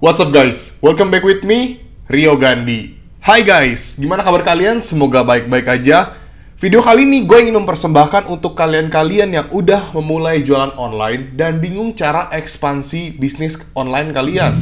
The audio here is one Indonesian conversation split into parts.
What's up guys? Welcome back with me, Rio Gandhi. Hai guys, gimana kabar kalian? Semoga baik-baik aja. Video kali ini gue ingin mempersembahkan untuk kalian-kalian yang udah memulai jualan online dan bingung cara ekspansi bisnis online kalian.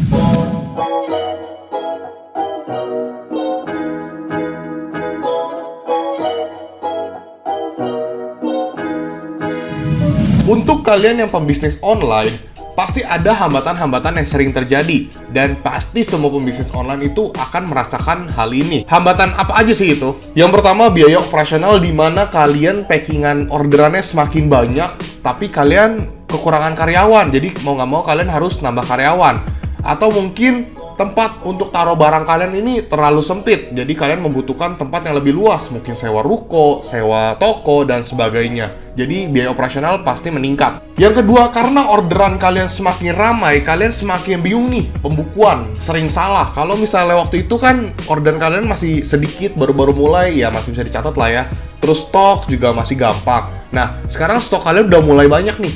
Untuk kalian yang pembisnis online, pasti ada hambatan-hambatan yang sering terjadi. Dan pasti semua pembisnis online itu akan merasakan hal ini. Hambatan apa aja sih itu? Yang pertama, biaya operasional, di mana kalian packingan orderannya semakin banyak, tapi kalian kekurangan karyawan. Jadi mau nggak mau kalian harus nambah karyawan. Atau mungkin tempat untuk taruh barang kalian ini terlalu sempit. Jadi kalian membutuhkan tempat yang lebih luas. Mungkin sewa ruko, sewa toko, dan sebagainya. Jadi biaya operasional pasti meningkat. Yang kedua, karena orderan kalian semakin ramai, kalian semakin bingung nih, pembukuan sering salah. Kalau misalnya waktu itu kan orderan kalian masih sedikit, baru-baru mulai, ya masih bisa dicatat lah ya. Terus stok juga masih gampang. Nah, sekarang stok kalian udah mulai banyak nih.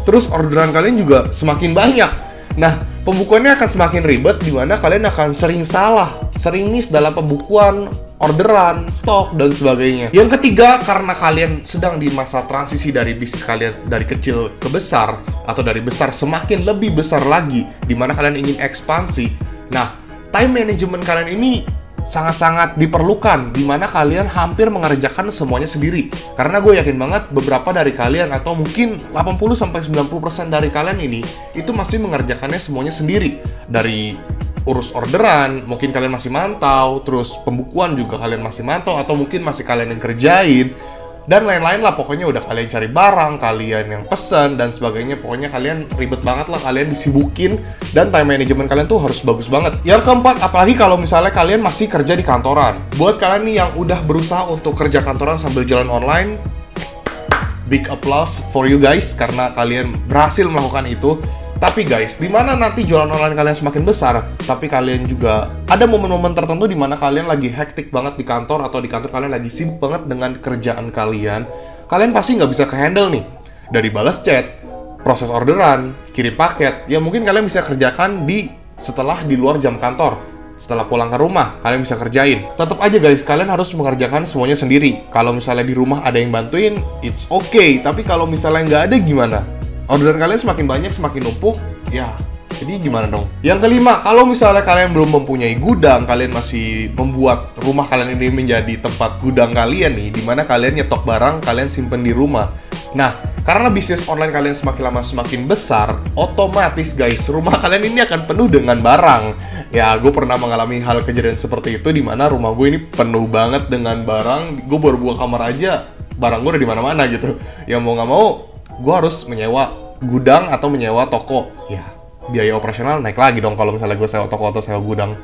Terus orderan kalian juga semakin banyak. Nah, pembukuannya akan semakin ribet, di mana kalian akan sering salah, sering miss dalam pembukuan, orderan, stok, dan sebagainya. Yang ketiga, karena kalian sedang di masa transisi dari bisnis kalian dari kecil ke besar, atau dari besar semakin lebih besar lagi, di mana kalian ingin ekspansi. Nah, time management kalian ini sangat-sangat diperlukan, di mana kalian hampir mengerjakan semuanya sendiri. Karena gue yakin banget beberapa dari kalian, atau mungkin 80-90% dari kalian ini, itu masih mengerjakannya semuanya sendiri. Dari urus orderan, mungkin kalian masih mantau, terus pembukuan juga kalian masih mantau, atau mungkin masih kalian yang kerjain, dan lain-lain lah. Pokoknya udah kalian cari barang, kalian yang pesen, dan sebagainya. Pokoknya kalian ribet banget lah, kalian disibukin, dan time management kalian tuh harus bagus banget. Yang keempat, apalagi kalau misalnya kalian masih kerja di kantoran. Buat kalian nih yang udah berusaha untuk kerja kantoran sambil jalan online, big applause for you guys, karena kalian berhasil melakukan itu. Tapi guys, dimana nanti jualan online kalian semakin besar, tapi kalian juga ada momen-momen tertentu di mana kalian lagi hektik banget di kantor, atau di kantor kalian lagi sibuk banget dengan kerjaan kalian pasti nggak bisa ke-handle nih. Dari balas chat, proses orderan, kirim paket, ya mungkin kalian bisa kerjakan setelah di luar jam kantor. Setelah pulang ke rumah, kalian bisa kerjain. Tetap aja guys, kalian harus mengerjakan semuanya sendiri. Kalau misalnya di rumah ada yang bantuin, it's okay. Tapi kalau misalnya nggak ada, gimana? Orderan kalian semakin banyak, semakin numpuk, ya jadi gimana dong? Yang kelima, kalau misalnya kalian belum mempunyai gudang, kalian masih membuat rumah kalian ini menjadi tempat gudang kalian nih, dimana kalian nyetok barang, kalian simpen di rumah. Nah, karena bisnis online kalian semakin lama semakin besar, otomatis guys, rumah kalian ini akan penuh dengan barang. Ya, gue pernah mengalami hal kejadian seperti itu, dimana rumah gue ini penuh banget dengan barang. Gue baru buka kamar aja, barang gue udah di mana-mana gitu. Ya mau nggak mau, gue harus menyewa gudang atau menyewa toko. Ya, biaya operasional naik lagi dong kalau misalnya gue sewa toko atau sewa gudang.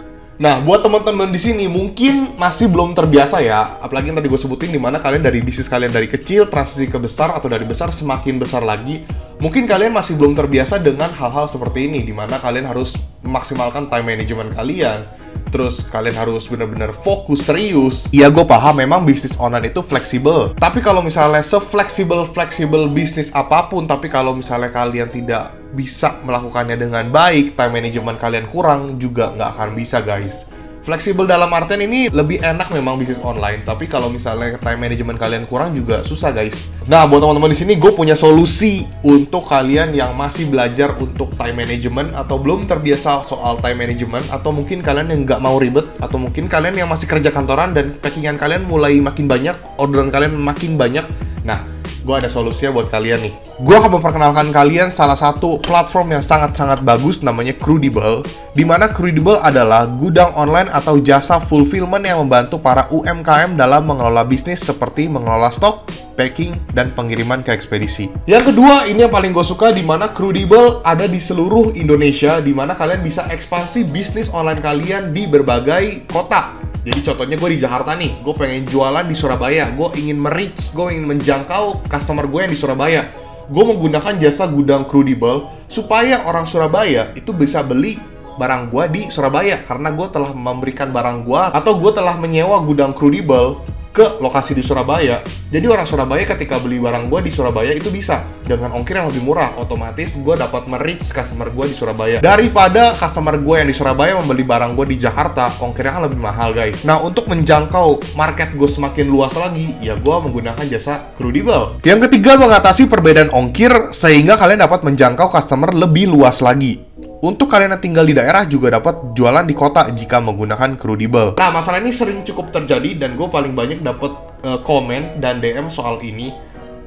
Nah, buat teman-teman di sini mungkin masih belum terbiasa ya, apalagi yang tadi gue sebutin, dimana kalian dari bisnis kalian dari kecil transisi ke besar, atau dari besar semakin besar lagi. Mungkin kalian masih belum terbiasa dengan hal-hal seperti ini, dimana kalian harus memaksimalkan time management kalian. Terus kalian harus benar-benar fokus, serius. Iya, gue paham memang bisnis online itu fleksibel. Tapi kalau misalnya se-fleksibel bisnis apapun, tapi kalau misalnya kalian tidak bisa melakukannya dengan baik, time management kalian kurang, juga nggak akan bisa guys. Fleksibel dalam artian ini lebih enak memang bisnis online, tapi kalau misalnya time management kalian kurang juga susah guys. Nah, buat teman-teman di sini gue punya solusi untuk kalian yang masih belajar untuk time management, atau belum terbiasa soal time management, atau mungkin kalian yang nggak mau ribet, atau mungkin kalian yang masih kerja kantoran dan packingan kalian mulai makin banyak, orderan kalian makin banyak. Nah, gue ada solusinya buat kalian nih. Gue akan memperkenalkan kalian salah satu platform yang sangat-sangat bagus, namanya Crudibel. Dimana Crudibel adalah gudang online atau jasa fulfillment yang membantu para UMKM dalam mengelola bisnis, seperti mengelola stok, packing, dan pengiriman ke ekspedisi. Yang kedua, ini yang paling gue suka, dimana Crudibel ada di seluruh Indonesia, dimana kalian bisa ekspansi bisnis online kalian di berbagai kota. Jadi contohnya gue di Jakarta nih, gue pengen jualan di Surabaya, gue ingin gue ingin menjangkau customer gue yang di Surabaya. Gue menggunakan jasa gudang Crudibel supaya orang Surabaya itu bisa beli barang gue di Surabaya, karena gue telah memberikan barang gue, atau gue telah menyewa gudang Crudibel ke lokasi di Surabaya. Jadi orang Surabaya ketika beli barang gue di Surabaya itu bisa dengan ongkir yang lebih murah. Otomatis gue dapat me-reach customer gue di Surabaya. Daripada customer gue yang di Surabaya membeli barang gue di Jakarta, ongkirnya kan lebih mahal guys. Nah, untuk menjangkau market gue semakin luas lagi, ya gue menggunakan jasa Crudibel. Yang ketiga, mengatasi perbedaan ongkir sehingga kalian dapat menjangkau customer lebih luas lagi. Untuk kalian yang tinggal di daerah juga dapat jualan di kota jika menggunakan Crudibel. Nah, masalah ini sering cukup terjadi dan gue paling banyak dapat komen dan DM soal ini.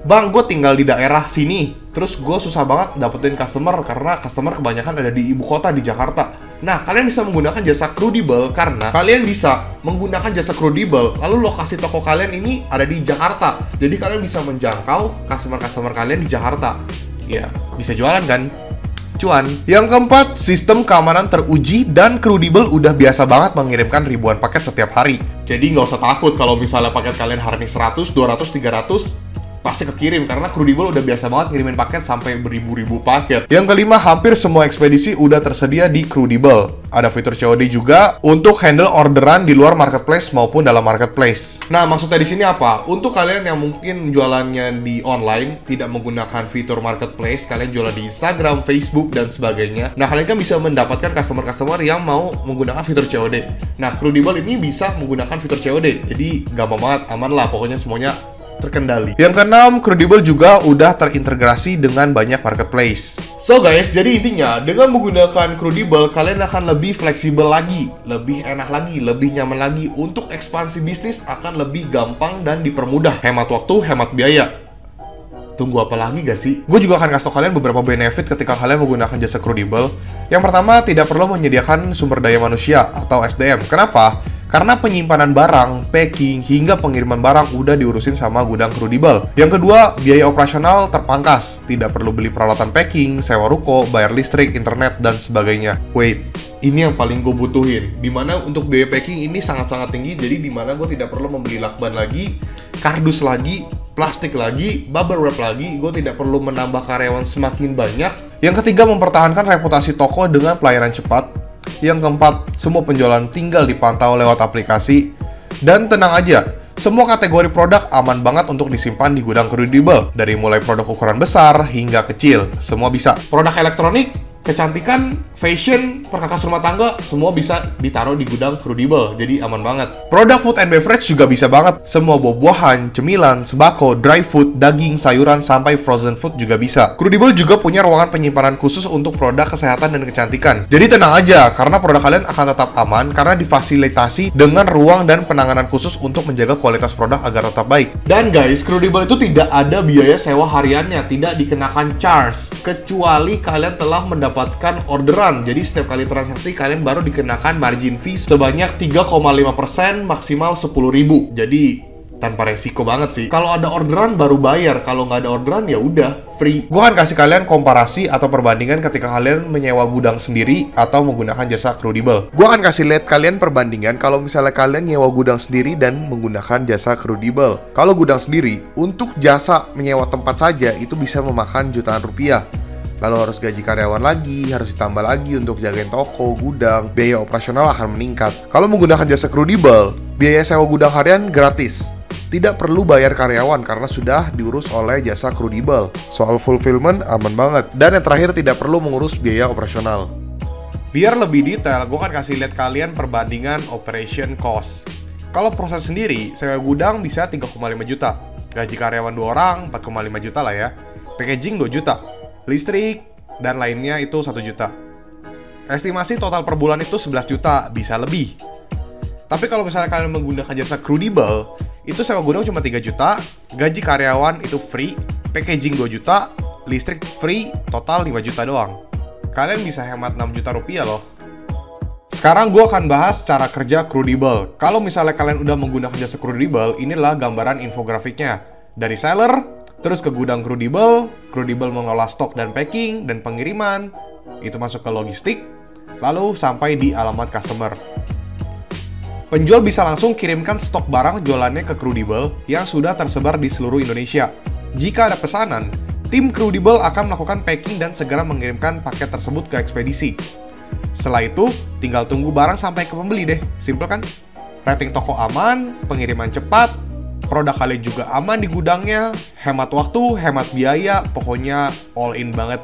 Bang, gue tinggal di daerah sini, terus gue susah banget dapetin customer karena customer kebanyakan ada di ibu kota di Jakarta. Nah, kalian bisa menggunakan jasa Crudibel karena kalian bisa menggunakan jasa Crudibel, lalu lokasi toko kalian ini ada di Jakarta. Jadi kalian bisa menjangkau customer-customer kalian di Jakarta. Ya, bisa jualan kan? Cuan. Yang keempat, sistem keamanan teruji dan Crudibel udah biasa banget mengirimkan ribuan paket setiap hari. Jadi nggak usah takut kalau misalnya paket kalian hari ini 100, 200, 300 pasti kekirim karena Crudibel udah biasa banget ngirimin paket sampai beribu-ribu paket. Yang kelima, hampir semua ekspedisi udah tersedia di Crudibel. Ada fitur COD juga untuk handle orderan di luar marketplace maupun dalam marketplace. Nah, maksudnya di sini apa? Untuk kalian yang mungkin jualannya di online tidak menggunakan fitur marketplace, kalian jualan di Instagram, Facebook dan sebagainya. Nah, kalian kan bisa mendapatkan customer-customer yang mau menggunakan fitur COD. Nah, Crudibel ini bisa menggunakan fitur COD. Jadi gampang banget, aman lah, pokoknya semuanya terkendali. Yang keenam, Crudibel juga udah terintegrasi dengan banyak marketplace. So guys, jadi intinya dengan menggunakan Crudibel kalian akan lebih fleksibel lagi, lebih enak lagi, lebih nyaman lagi. Untuk ekspansi bisnis akan lebih gampang dan dipermudah. Hemat waktu, hemat biaya. Tunggu apa lagi gak sih? Gue juga akan kasih tau kalian beberapa benefit ketika kalian menggunakan jasa Crudibel. Yang pertama, tidak perlu menyediakan sumber daya manusia atau SDM. Kenapa? Karena penyimpanan barang, packing, hingga pengiriman barang udah diurusin sama gudang Crudibel. Yang kedua, biaya operasional terpangkas. Tidak perlu beli peralatan packing, sewa ruko, bayar listrik, internet, dan sebagainya. Wait, ini yang paling gue butuhin. Dimana untuk biaya packing ini sangat-sangat tinggi, jadi dimana gue tidak perlu membeli lakban lagi, kardus lagi, plastik lagi, bubble wrap lagi, gue tidak perlu menambah karyawan semakin banyak. Yang ketiga, mempertahankan reputasi toko dengan pelayanan cepat. Yang keempat, semua penjualan tinggal dipantau lewat aplikasi. Dan tenang aja, semua kategori produk aman banget untuk disimpan di gudang Crudibel. Dari mulai produk ukuran besar hingga kecil, semua bisa. Produk elektronik, kecantikan, fashion, perkakas rumah tangga, semua bisa ditaruh di gudang Crudibel, jadi aman banget. Produk food and beverage juga bisa banget. Semua buah-buahan, cemilan, sembako, dry food, daging, sayuran, sampai frozen food juga bisa. Crudibel juga punya ruangan penyimpanan khusus untuk produk kesehatan dan kecantikan. Jadi tenang aja, karena produk kalian akan tetap aman, karena difasilitasi dengan ruang dan penanganan khusus untuk menjaga kualitas produk agar tetap baik. Dan guys, Crudibel itu tidak ada biaya sewa hariannya, tidak dikenakan charge, kecuali kalian telah mendapatkan orderan. Jadi setiap kali transaksi kalian baru dikenakan margin fee sebanyak 3,5%, maksimal 10.000. Jadi tanpa resiko banget sih. Kalau ada orderan baru bayar, kalau nggak ada orderan ya udah free. Gue akan kasih kalian komparasi atau perbandingan ketika kalian menyewa gudang sendiri atau menggunakan jasa Crudibel. Gue akan kasih lihat kalian perbandingan kalau misalnya kalian nyewa gudang sendiri dan menggunakan jasa Crudibel. Kalau gudang sendiri, untuk jasa menyewa tempat saja itu bisa memakan jutaan rupiah. Lalu harus gaji karyawan lagi, harus ditambah lagi untuk jagain toko, gudang, biaya operasional akan meningkat. Kalau menggunakan jasa Crudibel, biaya sewa gudang harian gratis. Tidak perlu bayar karyawan karena sudah diurus oleh jasa Crudibel. Soal fulfillment aman banget. Dan yang terakhir, tidak perlu mengurus biaya operasional. Biar lebih detail, gue akan kasih lihat kalian perbandingan operation cost. Kalau proses sendiri, sewa gudang bisa 3,5 juta. Gaji karyawan 2 orang, 4,5 juta lah ya. Packaging 2 juta. Listrik, dan lainnya itu 1 juta. Estimasi total per bulan itu 11 juta, bisa lebih. Tapi kalau misalnya kalian menggunakan jasa Crudibel, itu sewa gudang cuma 3 juta, gaji karyawan itu free, packaging 2 juta, listrik free, total 5 juta doang. Kalian bisa hemat 6 juta rupiah loh. Sekarang gue akan bahas cara kerja Crudibel. Kalau misalnya kalian udah menggunakan jasa Crudibel, inilah gambaran infografiknya. Dari seller, terus ke gudang Crudibel, Crudibel mengolah stok dan packing, dan pengiriman, itu masuk ke logistik, lalu sampai di alamat customer. Penjual bisa langsung kirimkan stok barang jualannya ke Crudibel yang sudah tersebar di seluruh Indonesia. Jika ada pesanan, tim Crudibel akan melakukan packing dan segera mengirimkan paket tersebut ke ekspedisi. Setelah itu, tinggal tunggu barang sampai ke pembeli deh. Simple kan? Rating toko aman, pengiriman cepat, produk kalian juga aman di gudangnya, hemat waktu, hemat biaya, pokoknya all in banget.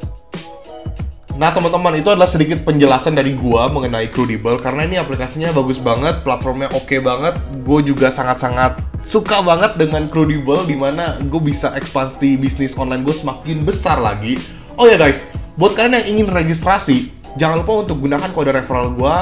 Nah teman-teman, itu adalah sedikit penjelasan dari gua mengenai Crudable, karena ini aplikasinya bagus banget, platformnya oke banget. Gue juga sangat-sangat suka banget dengan Crudable, dimana gue bisa ekspansi bisnis online gue semakin besar lagi. Oh ya guys, buat kalian yang ingin registrasi, jangan lupa untuk gunakan kode referral gue,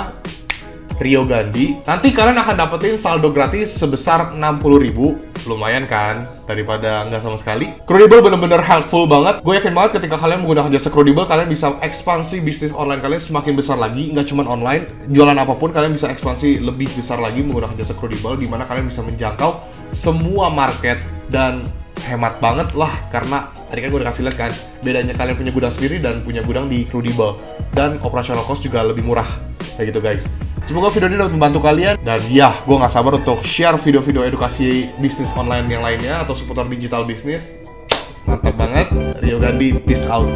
Rio Gandhi. Nanti kalian akan dapetin saldo gratis sebesar 60.000. Lumayan kan, daripada nggak sama sekali. Crudable bener-bener helpful banget. Gue yakin banget ketika kalian menggunakan jasa Crudable, kalian bisa ekspansi bisnis online kalian semakin besar lagi. Nggak cuma online, jualan apapun kalian bisa ekspansi lebih besar lagi menggunakan jasa Crudable, dimana kalian bisa menjangkau semua market dan hemat banget lah. Karena tadi kan gue udah kasih lihat kan, bedanya kalian punya gudang sendiri dan punya gudang di Crudable. Dan operational cost juga lebih murah, kayak gitu guys. Semoga video ini dapat membantu kalian. Dan ya, gue nggak sabar untuk share video-video edukasi bisnis online yang lainnya atau seputar digital bisnis. Mantap banget. Rio Gandhi, peace out.